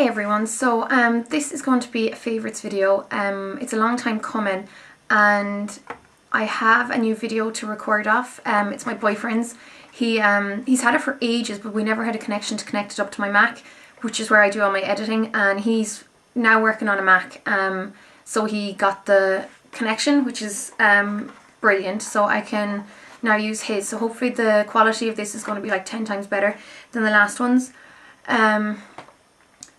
Hey everyone, so this is going to be a favourites video. It's a long time coming and I have a new video to record off. It's my boyfriend's. He's had it for ages, but we never had a connection to connect it up to my Mac, which is where I do all my editing, and he's now working on a Mac, so he got the connection, which is brilliant, so I can now use his. So hopefully the quality of this is going to be like 10 times better than the last ones.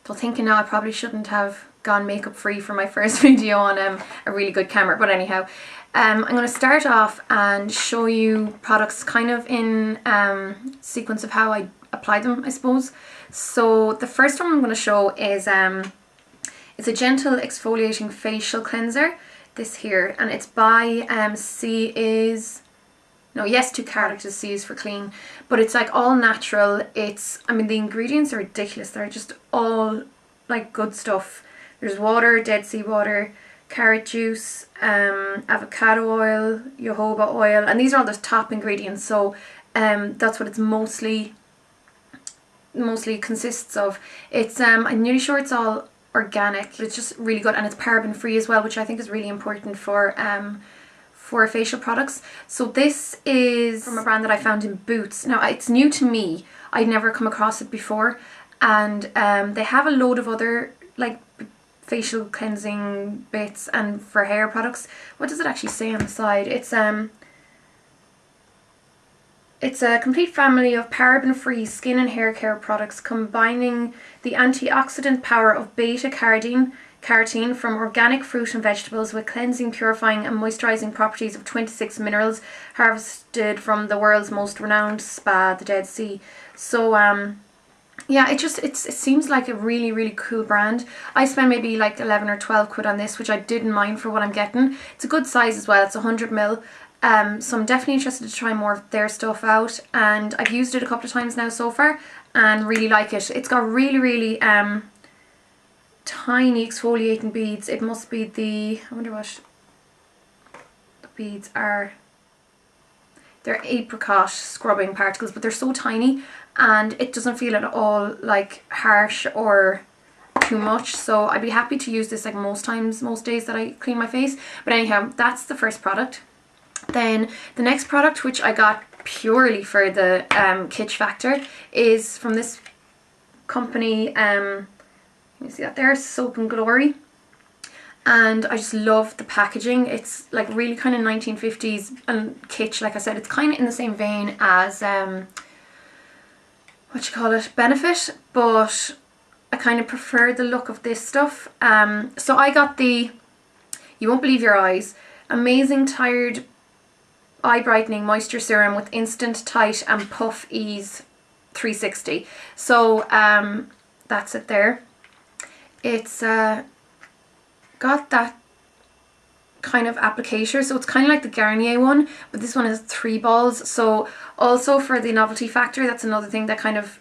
So thinking now I probably shouldn't have gone makeup free for my first video on a really good camera, but anyhow, I'm going to start off and show you products kind of in sequence of how I apply them, I suppose. So the first one I'm going to show is it's a gentle exfoliating facial cleanser, this here, and it's by Yes to characters, C is for clean, but it's like all natural. I mean the ingredients are ridiculous, they're just all like good stuff. There's water, Dead Sea water, carrot juice, avocado oil, jojoba oil, and these are all the top ingredients, so that's what it's mostly consists of. It's I'm nearly sure it's all organic, but it's just really good, and it's paraben free as well, which I think is really important for facial products. So this is from a brand that I found in Boots. Now it's new to me, I'd never come across it before, and they have a load of other like facial cleansing bits and for hair products. What does it actually say on the side? It's a complete family of paraben-free skin and hair care products combining the antioxidant power of beta-carotene from organic fruit and vegetables with cleansing, purifying and moisturising properties of 26 minerals harvested from the world's most renowned spa, the Dead Sea. So yeah, it seems like a really cool brand. I spent maybe like 11 or 12 quid on this, which I didn't mind for what I'm getting. It's a good size as well, it's 100ml. So I'm definitely interested to try more of their stuff out, and I've used it a couple of times now so far and really like it. It's got really tiny exfoliating beads. It must be I wonder what the beads are. They're apricot scrubbing particles, but they're so tiny and it doesn't feel at all like harsh or too much, so I'd be happy to use this like most days that I clean my face. But anyhow, that's the first product. Then the next product, which I got purely for the kitsch factor, is from this company, you see that there, Soap and Glory, and I just love the packaging. It's like really kind of 1950s and kitsch. Like I said, it's kind of in the same vein as Benefit, but I kind of prefer the look of this stuff. So I got the, you won't believe your eyes, Amazing Tired Eye Brightening Moisture Serum with Instant Tight and Puff Ease 360. So that's it there. It's got that kind of applicator, so it's kind of like the Garnier one, but this one has 3 balls. So also for the novelty factor, that's another thing that kind of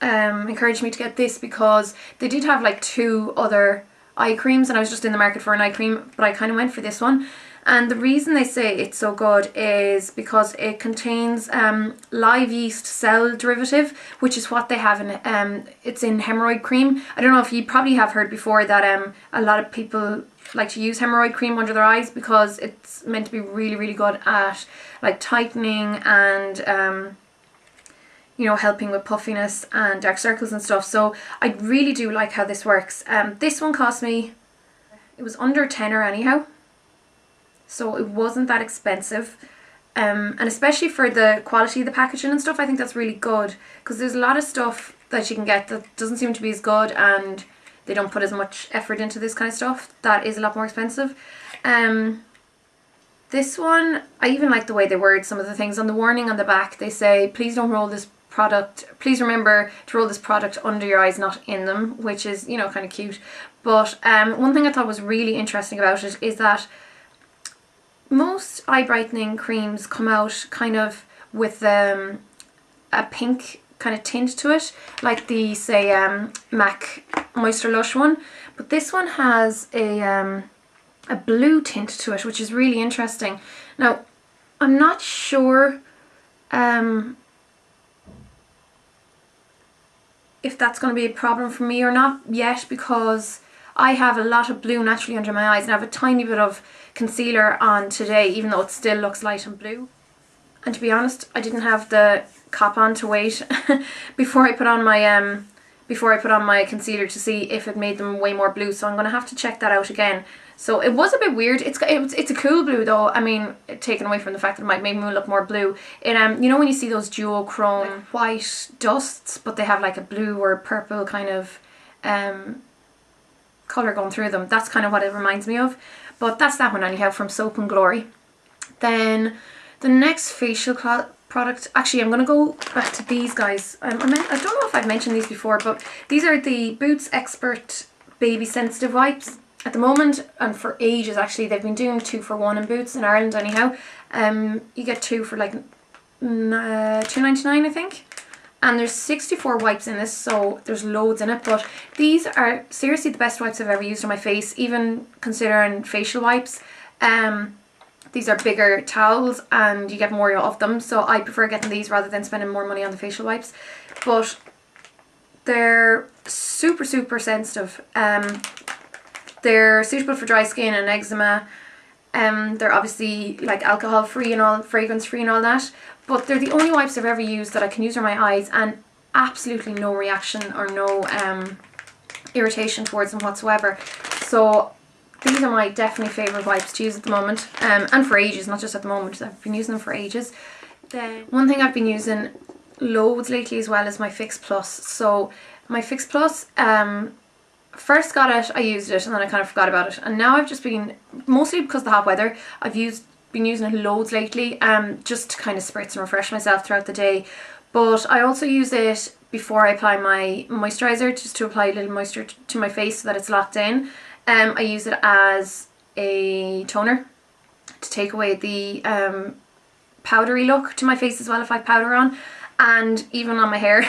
encouraged me to get this, because they did have like 2 other eye creams and I was just in the market for an eye cream, but I kind of went for this one. And the reason they say it's so good is because it contains live yeast cell derivative, which is what they have in it's in hemorrhoid cream. I don't know if you probably have heard before that a lot of people like to use hemorrhoid cream under their eyes because it's meant to be really good at like tightening and you know, helping with puffiness and dark circles and stuff. So I really do like how this works. This one cost me, it was under tenner anyhow, so it wasn't that expensive, and especially for the quality of the packaging and stuff, I think that's really good, because there's a lot of stuff that you can get that doesn't seem to be as good and they don't put as much effort into this kind of stuff that is a lot more expensive. This one, I even like the way they word some of the things. On the warning on the back they say, please don't roll this product, please remember to roll this product under your eyes, not in them, which is, you know, kind of cute. But one thing I thought was really interesting about it is that most eye brightening creams come out kind of with a pink kind of tint to it, like the, say, MAC Moisture Lush one, but this one has a blue tint to it, which is really interesting. Now, I'm not sure if that's going to be a problem for me or not yet, because I have a lot of blue naturally under my eyes and I have a tiny bit of concealer on today, even though it still looks light and blue. And to be honest, I didn't have the cap on to wait before I put on my concealer to see if it made them way more blue, so I'm going to have to check that out again. So it was a bit weird. It's a cool blue though. I mean, taken away from the fact that it might make me look more blue. You know when you see those duochrome white dusts, but they have like a blue or purple kind of colour going through them. That's kind of what it reminds me of. But that's that one anyhow, from Soap and Glory. Then the next facial product, actually I'm going to go back to these guys. I don't know if I've mentioned these before, but these are the Boots Expert Baby Sensitive Wipes. At the moment, and for ages actually, they've been doing 2 for 1 in Boots in Ireland anyhow. You get 2 for like $2.99 I think. And there's 64 wipes in this, so there's loads in it. But these are seriously the best wipes I've ever used on my face, even considering facial wipes. These are bigger towels and you get more of them, so I prefer getting these rather than spending more money on the facial wipes. But they're super sensitive. They're suitable for dry skin and eczema. They're obviously like alcohol free and all, fragrance free and all that. But they're the only wipes I've ever used that I can use on my eyes and absolutely no reaction or no irritation towards them whatsoever. So these are my definitely favourite wipes to use at the moment, and for ages, not just at the moment. I've been using them for ages. Then one thing I've been using loads lately as well is my Fix Plus. So my Fix Plus, first got it, I used it, and then I kind of forgot about it. And now I've just been, mostly because of the hot weather, I've been using it loads lately, just to kind of spritz and refresh myself throughout the day. But I also use it before I apply my moisturizer, just to apply a little moisture to my face so that it's locked in. I use it as a toner to take away the powdery look to my face as well if I have powder on, and even on my hair,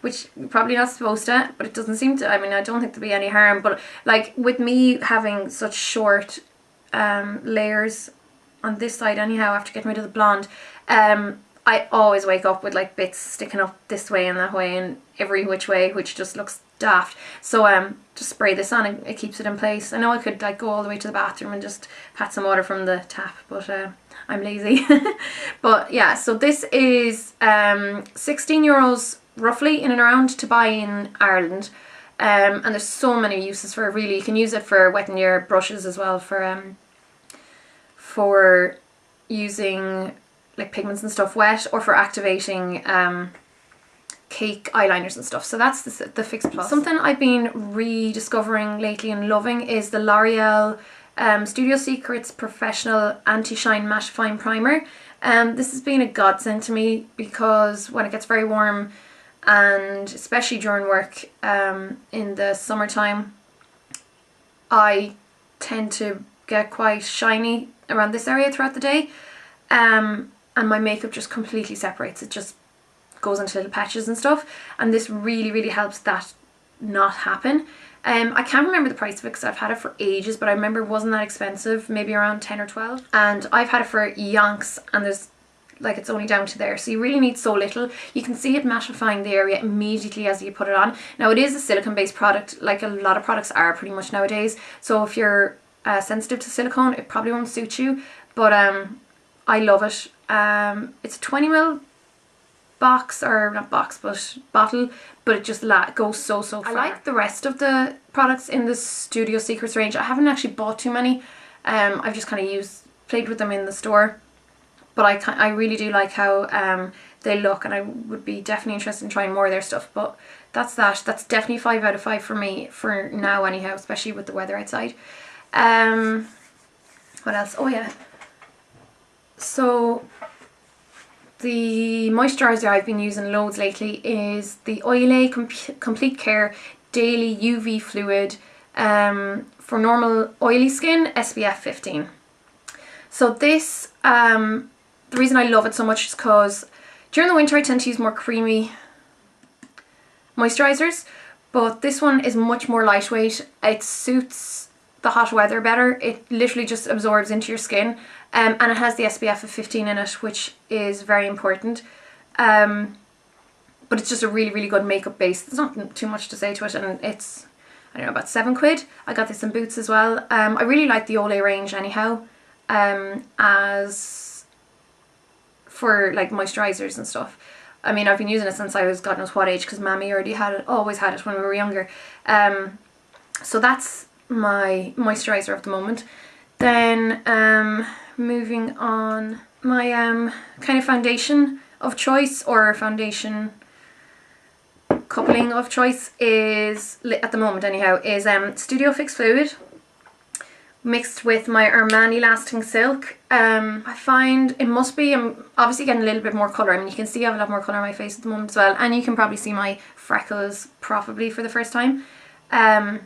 which you're probably not supposed to, but it doesn't seem to. I mean, I don't think there'll be any harm, but like with me having such short layers on this side anyhow after getting rid of the blonde, I always wake up with like bits sticking up this way and that way and every which way, which just looks daft. So just spray this on and it keeps it in place. I know I could like go all the way to the bathroom and just pat some water from the tap, but I'm lazy. But yeah, so this is €16 roughly in and around to buy in Ireland. And there's so many uses for it really. You can use it for wetting your brushes as well, for using like pigments and stuff wet, or for activating cake eyeliners and stuff. So that's the Fix Plus. Something I've been rediscovering lately and loving is the L'Oreal Studio Secrets Professional Anti-Shine Mattifying Primer. This has been a godsend to me because when it gets very warm, and especially during work in the summertime, I tend to get quite shiny around this area throughout the day, and my makeup just completely separates. It just goes into little patches and stuff, and this really helps that not happen. I can't remember the price of it because I've had it for ages, but I remember it wasn't that expensive, maybe around 10 or 12, and I've had it for yonks, and there's like, it's only down to there, so you really need so little. You can see it mattifying the area immediately as you put it on. Now it is a silicone based product, like a lot of products are pretty much nowadays, so if you're sensitive to silicone, it probably won't suit you, but I love it. It's a 20ml box, or not box but bottle, but it just goes so far. I like the rest of the products in the Studio Secrets range. I haven't actually bought too many. I've just kind of played with them in the store, but I really do like how they look, and I would be definitely interested in trying more of their stuff. But that's definitely 5 out of 5 for me for now anyhow, especially with the weather outside. What else? Oh yeah, so the moisturizer I've been using loads lately is the Olay Complete Care Daily UV Fluid for normal oily skin, SPF 15. So this, the reason I love it so much is because during the winter I tend to use more creamy moisturizers, but this one is much more lightweight. It suits the hot weather better. It literally just absorbs into your skin, and it has the SPF of 15 in it, which is very important. But but it's just a really, really good makeup base. There's not too much to say to it, and it's, I don't know, about £7. I got this in Boots as well. I really like the Olay range anyhow, as for like moisturizers and stuff. I mean, I've been using it since I was God knows what age, because Mammy already had it, always had it when we were younger. So that's my moisturizer of the moment. Then moving on, my kind of foundation of choice, or foundation coupling of choice, is, at the moment anyhow, is Studio Fix Fluid mixed with my Armani Lasting Silk. I find it must be, I'm obviously getting a little bit more colour. I mean, you can see I have a lot more colour on my face at the moment as well, and you can probably see my freckles probably for the first time. The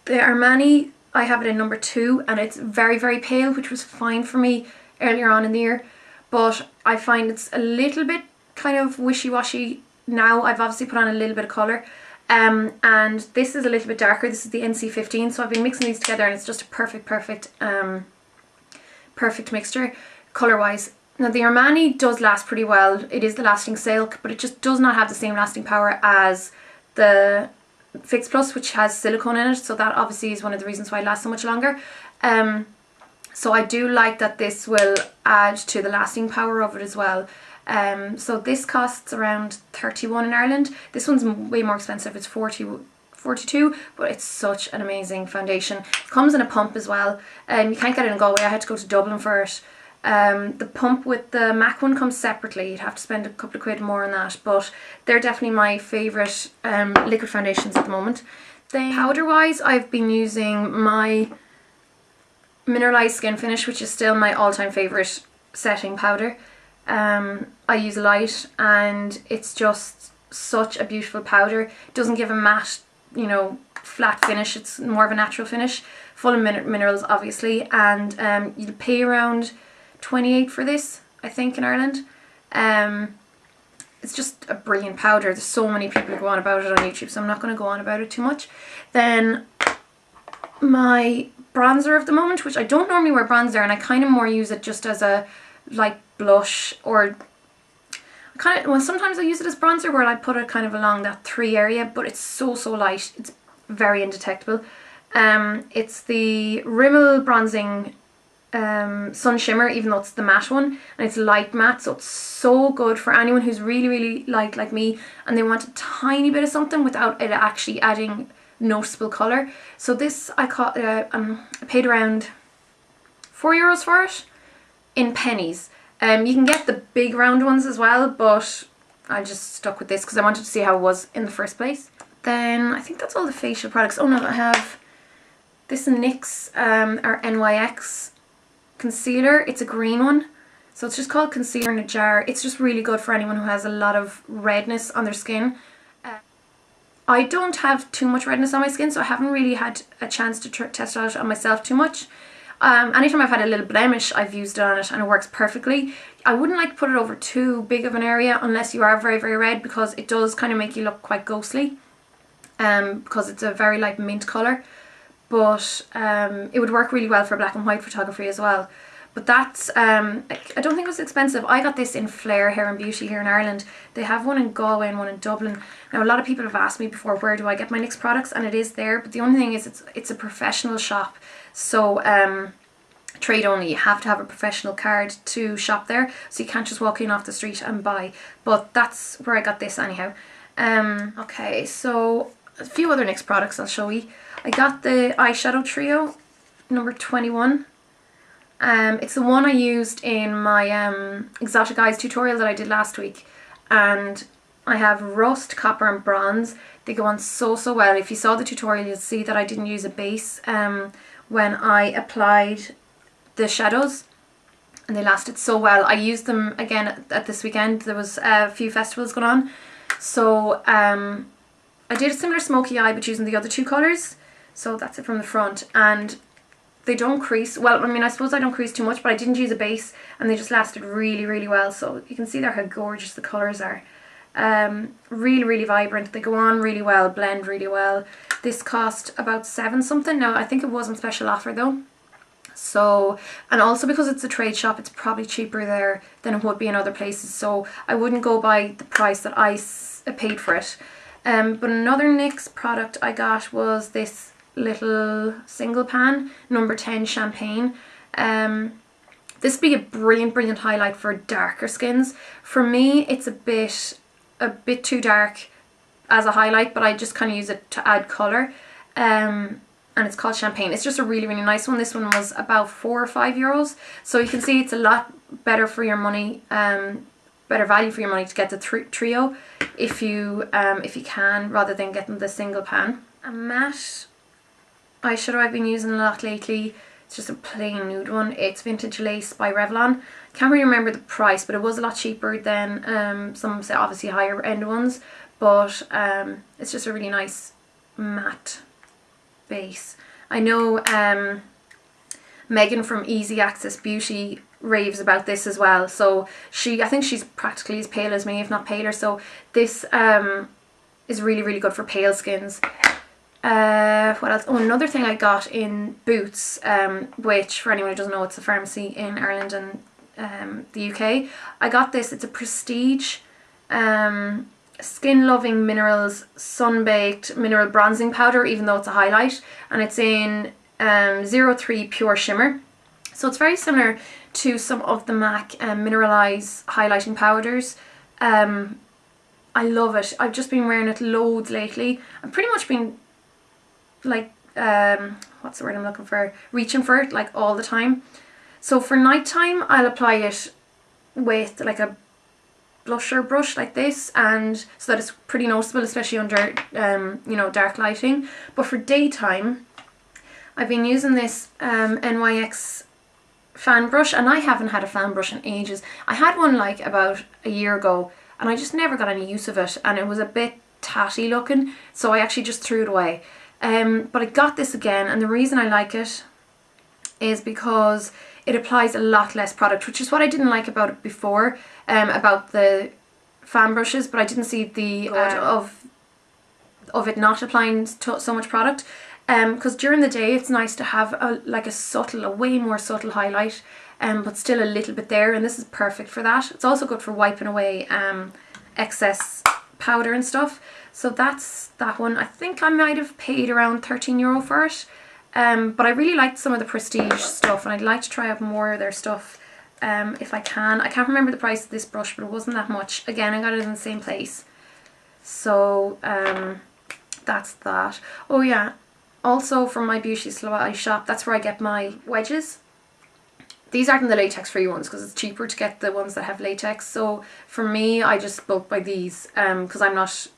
Armani, I have it in number 2, and it's very, very pale, which was fine for me earlier on in the year, but I find it's a little bit kind of wishy-washy now. I've obviously put on a little bit of colour, and this is a little bit darker. This is the NC15, so I've been mixing these together, and it's just a perfect mixture colour-wise. Now the Armani does last pretty well. It is the Lasting Silk, but it just does not have the same lasting power as the Fix Plus, which has silicone in it, so that obviously is one of the reasons why it lasts so much longer. So I do like that this will add to the lasting power of it as well. So this costs around 31 in Ireland. This one's way more expensive, it's 42, but it's such an amazing foundation. It comes in a pump as well. You can't get it in Galway, I had to go to Dublin for it. The pump with the MAC one comes separately. You'd have to spend a couple of quid more on that, but they're definitely my favourite liquid foundations at the moment. Then powder wise, I've been using my Mineralized Skin Finish, which is still my all-time favourite setting powder. I use light, and it's just such a beautiful powder. It doesn't give a matte, you know, flat finish. It's more of a natural finish, full of minerals obviously, and you'll pay around 28 for this, I think, in Ireland. It's just a brilliant powder. There's so many people who go on about it on YouTube, so I'm not going to go on about it too much. Then my bronzer of the moment, which I don't normally wear bronzer, and I kind of more use it just as a light blush, or kind of, well, sometimes I use it as bronzer where I put it kind of along that 3 area, but it's so light, it's very indetectable. It's the Rimmel Bronzing Sun Shimmer, even though it's the matte one, and it's light matte, so it's so good for anyone who's really light like me and they want a tiny bit of something without it actually adding noticeable colour. So this I paid around €4 for it in pennies. You can get the big round ones as well, but I just stuck with this because I wanted to see how it was in the first place. Then I think that's all the facial products. Oh no, I have this NYX or NYX concealer. It's a green one, so it's just called concealer in a jar. It's just really good for anyone who has a lot of redness on their skin. I don't have too much redness on my skin, so I haven't really had a chance to test it out on myself too much. Anytime I've had a little blemish, I've used it on it and it works perfectly. I wouldn't like to put it over too big of an area unless you are very red, because it does kind of make you look quite ghostly, because it's a very light mint colour. But it would work really well for black and white photography as well. But that's, I don't think it was expensive. I got this in Flair Hair and Beauty here in Ireland. They have one in Galway and one in Dublin. Now a lot of people have asked me before, where do I get my NYX products, and it is there, but the only thing is it's a professional shop, so trade only. You have to have a professional card to shop there, so you can't just walk in off the street and buy. But that's where I got this anyhow. Okay, so a few other NYX products I'll show you. I got the Eyeshadow Trio number 21. It's the one I used in my Exotic Eyes tutorial that I did last week, and I have Rust, Copper and Bronze. They go on so well. If you saw the tutorial, you'll see that I didn't use a base when I applied the shadows, and they lasted so well. I used them again at this weekend. There was a few festivals going on, so I did a similar smoky eye but using the other two colours. So that's it from the front, and they don't crease. Well, I mean, I suppose I don't crease too much, but I didn't use a base and they just lasted really well. So you can see there how gorgeous the colours are. Really vibrant. They go on really well, blend really well. This cost about 7 something. Now I think it was on special offer though, So, and also because it's a trade shop, it's probably cheaper there than it would be in other places. So I wouldn't go by the price that I paid for it. But another NYX product I got was this little single pan, number 10 champagne. This would be a brilliant highlight for darker skins. For me, it's a bit too dark as a highlight, but I just kind of use it to add colour. And it's called Champagne. It's just a really nice one. This one was about €4 or €5. So you can see it's a lot better for your money, better value for your money to get the trio if you can, rather than getting the single pan. A matte eyeshadow I've been using a lot lately. It's just a plain nude one. It's Vintage Lace by Revlon. Can't really remember the price, but it was a lot cheaper than some obviously higher end ones. But it's just a really nice matte base. I know Megan from Easy Access Beauty raves about this as well. So I think she's practically as pale as me, if not paler. So this is really good for pale skins. What else? Oh, another thing I got in Boots, which for anyone who doesn't know, it's a pharmacy in Ireland and the UK. I got this. It's a Prestige Skin Loving Minerals Sun-Baked Mineral Bronzing Powder, even though it's a highlight, and it's in 03 Pure Shimmer. So it's very similar to some of the MAC Mineralize highlighting powders. I love it. I've just been wearing it loads lately. I've pretty much been like, what's the word I'm looking for? Reaching for it like all the time. So for nighttime, I'll apply it with like a blusher brush like this, and so that it's pretty noticeable, especially under you know, dark lighting. But for daytime, I've been using this NYX fan brush, and I haven't had a fan brush in ages. I had one like about a year ago, and I just never got any use of it, and it was a bit tatty looking, so I actually just threw it away. But I got this again, and the reason I like it is because it applies a lot less product, which is what I didn't like about it before, about the fan brushes, but I didn't see the of it not applying so much product. Because during the day it's nice to have a way more subtle highlight, but still a little bit there, and this is perfect for that. It's also good for wiping away excess powder and stuff. So that's that one. I think I might have paid around €13 for it. But I really liked some of the Prestige stuff, and I'd like to try out more of their stuff if I can. I can't remember the price of this brush, but it wasn't that much. Again, I got it in the same place. So that's that. Oh yeah, also from my Beauty Supply shop, that's where I get my wedges. These aren't in the latex free ones because it's cheaper to get the ones that have latex. So for me, I just bulk buy these because I'm not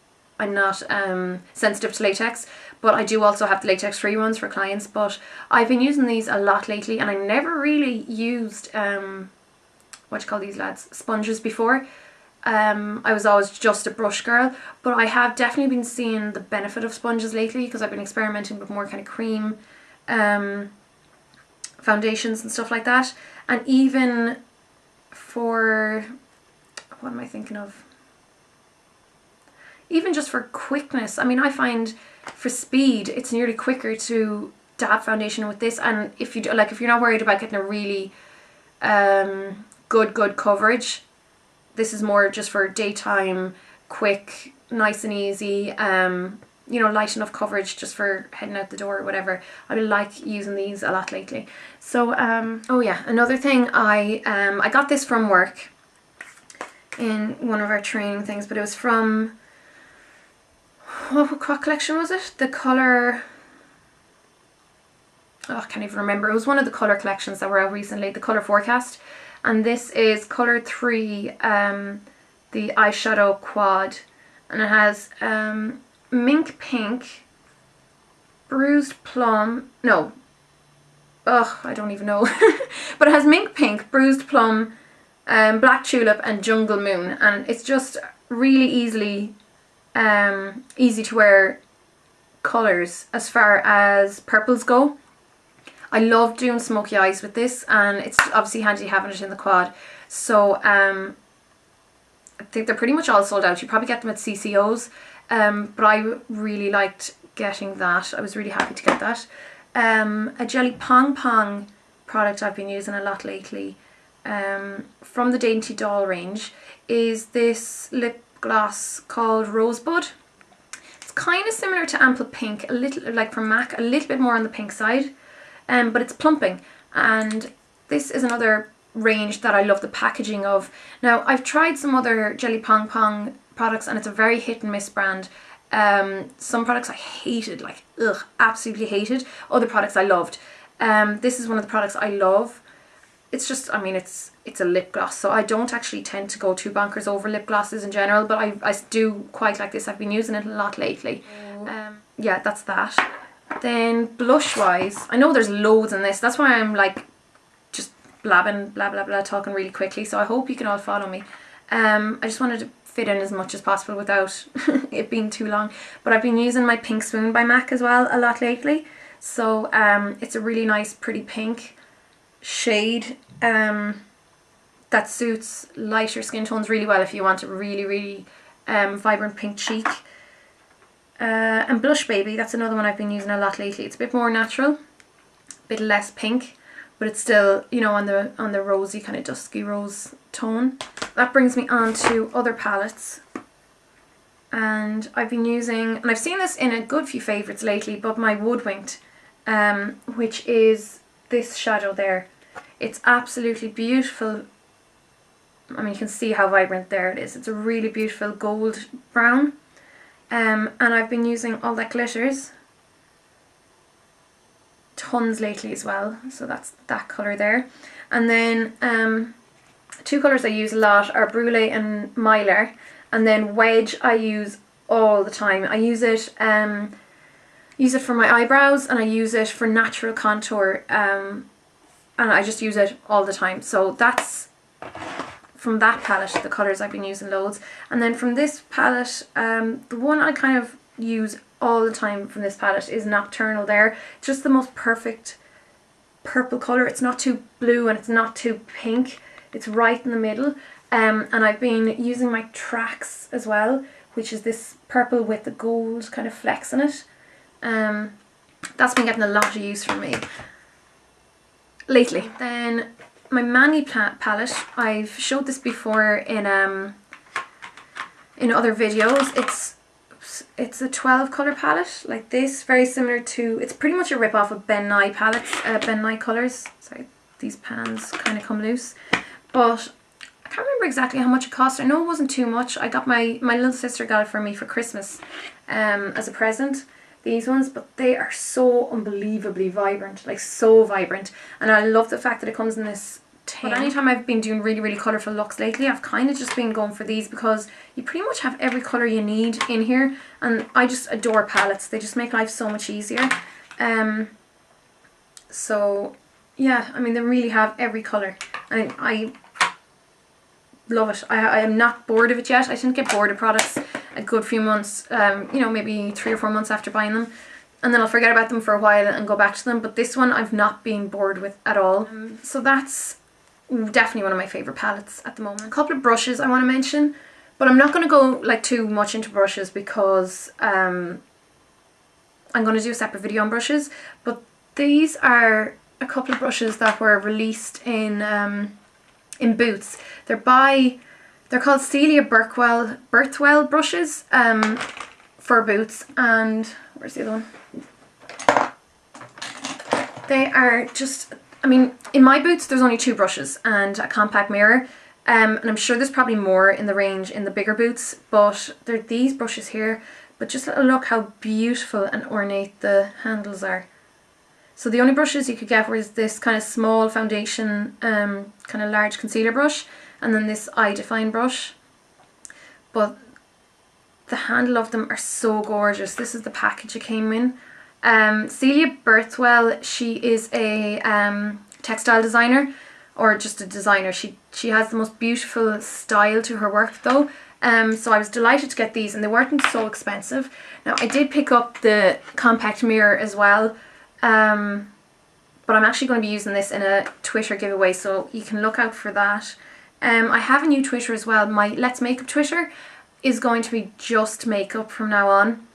sensitive to latex, but I do also have the latex free ones for clients. But I've been using these a lot lately, and I never really used what do you call these lads, sponges before. I was always just a brush girl, but I have definitely been seeing the benefit of sponges lately because I've been experimenting with more kind of cream foundations and stuff like that. And even for, what am I thinking of? Even just for quickness, I mean, I find for speed it's nearly quicker to dab foundation with this. And if you do, like, if you're not worried about getting a really good coverage, this is more just for daytime, quick, nice and easy, you know, light enough coverage just for heading out the door or whatever. I like using these a lot lately. So oh yeah, another thing, I got this from work in one of our training things, but it was from, what collection was it? The colour, oh, I can't even remember. It was one of the colour collections that were out recently, the Colour Forecast. And this is colour 3, the eyeshadow quad, and it has mink pink, bruised plum, no, I don't even know, but it has mink pink, bruised plum, black tulip and jungle moon, and it's just really easy to wear colours as far as purples go. I love doing smoky eyes with this, and it's obviously handy having it in the quad. So I think they're pretty much all sold out. You probably get them at CCOs, but I really liked getting that. I was really happy to get that. A Jelly Pong Pong product I've been using a lot lately from the Dainty Doll range is this lip gloss called Rosebud. It's kind of similar to Ample Pink, a little like from MAC, a little bit more on the pink side, but it's plumping. And this is another range that I love the packaging of. Now, I've tried some other Jelly Pong Pong products and it's a very hit and miss brand. Some products I hated, like ugh, absolutely hated. Other products I loved. This is one of the products I love. It's just, I mean, it's a lip gloss, so I don't actually tend to go too bonkers over lip glosses in general, but I do quite like this. I've been using it a lot lately. Yeah, that's that. Then blush wise, I know there's loads in this, that's why I'm like just blabbing, blah blah blah, talking really quickly, so I hope you can all follow me. I just wanted to fit in as much as possible without it being too long, but I've been using my Pink Swoon by MAC as well a lot lately, so it's a really nice pretty pink shade that suits lighter skin tones really well if you want a really vibrant pink cheek. And Blush Baby, that's another one I've been using a lot lately. It's a bit more natural, a bit less pink, but it's still, you know, on the rosy kind of dusky rose tone. That brings me on to other palettes, and I've been using, and I've seen this in a good few favourites lately, but my Woodwinked, which is this shadow there. It's absolutely beautiful. I mean, you can see how vibrant there it is. It's a really beautiful gold brown. And I've been using All That Glitters tons lately as well, so that's that colour there. And then two colours I use a lot are Brulee and Mylar, and then Wedge I use all the time. I use it for my eyebrows, and I use it for natural contour, and I just use it all the time. So that's from that palette, the colours I've been using loads. And then from this palette, the one I kind of use all the time from this palette is Nocturnal there. It's just the most perfect purple colour. It's not too blue and it's not too pink. It's right in the middle. And I've been using my Tracks as well, which is this purple with the gold kind of flecks in it. That's been getting a lot of use from me lately. Then my Mani palette, I've showed this before in other videos. It's a 12 colour palette like this, very similar to, it's pretty much a rip off of Ben Nye palettes, Ben Nye colours. Sorry, these pans kind of come loose, but I can't remember exactly how much it cost. I know it wasn't too much. I got my little sister got it for me for Christmas as a present, these ones, but they are so unbelievably vibrant, like so vibrant, and I love the fact that it comes in this tin. But anytime I've been doing really colourful looks lately, I've kind of just been going for these because you pretty much have every colour you need in here, and I just adore palettes. They just make life so much easier. So yeah, I mean, they really have every colour, and I love it. I am not bored of it yet. I didn't get bored of products a good few months, you know, maybe 3 or 4 months after buying them, and then I'll forget about them for a while and go back to them, but this one I've not been bored with at all. So that's definitely one of my favourite palettes at the moment. A couple of brushes I want to mention, but I'm not going to go like too much into brushes because I'm going to do a separate video on brushes, but these are a couple of brushes that were released in Boots. They're called Celia Birthwell brushes for Boots, and where's the other one? They are just, I mean, in my Boots there's only 2 brushes and a compact mirror, and I'm sure there's probably more in the range in the bigger Boots, but they're these brushes here. But just look how beautiful and ornate the handles are. So the only brushes you could get was this kind of small foundation, kind of large concealer brush, and then this eye define brush. But the handle of them are so gorgeous. This is the package it came in. Celia Birthwell, she is a textile designer, or just a designer. She has the most beautiful style to her work though. So I was delighted to get these, and they weren't so expensive. Now I did pick up the compact mirror as well, but I'm actually going to be using this in a Twitter giveaway, so you can look out for that. I have a new Twitter as well. My LetzMakeup Twitter is going to be just makeup from now on.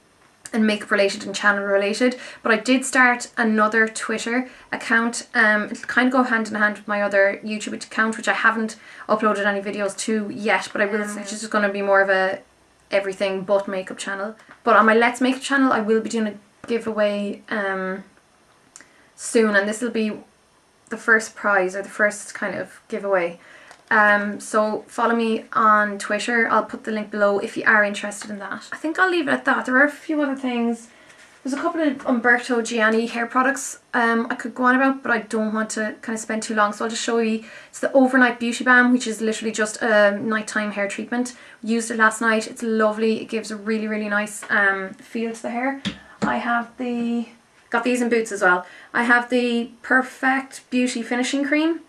and makeup related and channel related, but I did start another Twitter account. It'll kind of go hand in hand with my other YouTube account, which I haven't uploaded any videos to yet, but I will. It's just going to be more of a everything but makeup channel. But on my Let's Makeup channel, I will be doing a giveaway soon, and this will be the first prize, or the first kind of giveaway. So follow me on Twitter. I'll put the link below if you are interested in that. I think I'll leave it at that. There are a few other things. There's a couple of Umberto Gianni hair products I could go on about, but I don't want to kind of spend too long, so I'll just show you. It's the Overnight Beauty Balm, which is literally just a nighttime hair treatment. Used it last night. It's lovely. It gives a really, really nice feel to the hair. I have got these in Boots as well. I have the Perfect Beauty Finishing Cream,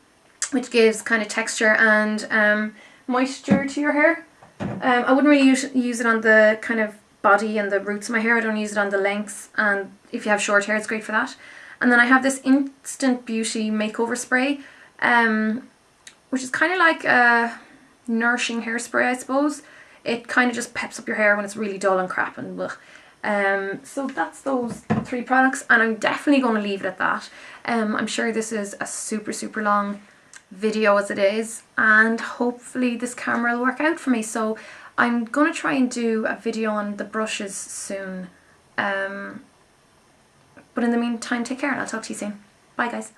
which gives kind of texture and moisture to your hair. I wouldn't really use it on the kind of body and the roots of my hair. I don't use it on the lengths, and if you have short hair, it's great for that. And then I have this Instant Beauty Makeover Spray, which is kind of like a nourishing hairspray, I suppose. It kind of just peps up your hair when it's really dull and crap and blech. So that's those 3 products, and I'm definitely going to leave it at that. I'm sure this is a super, super long video as it is, and hopefully this camera will work out for me, so I'm going to try and do a video on the brushes soon, but in the meantime, take care and I'll talk to you soon. Bye guys.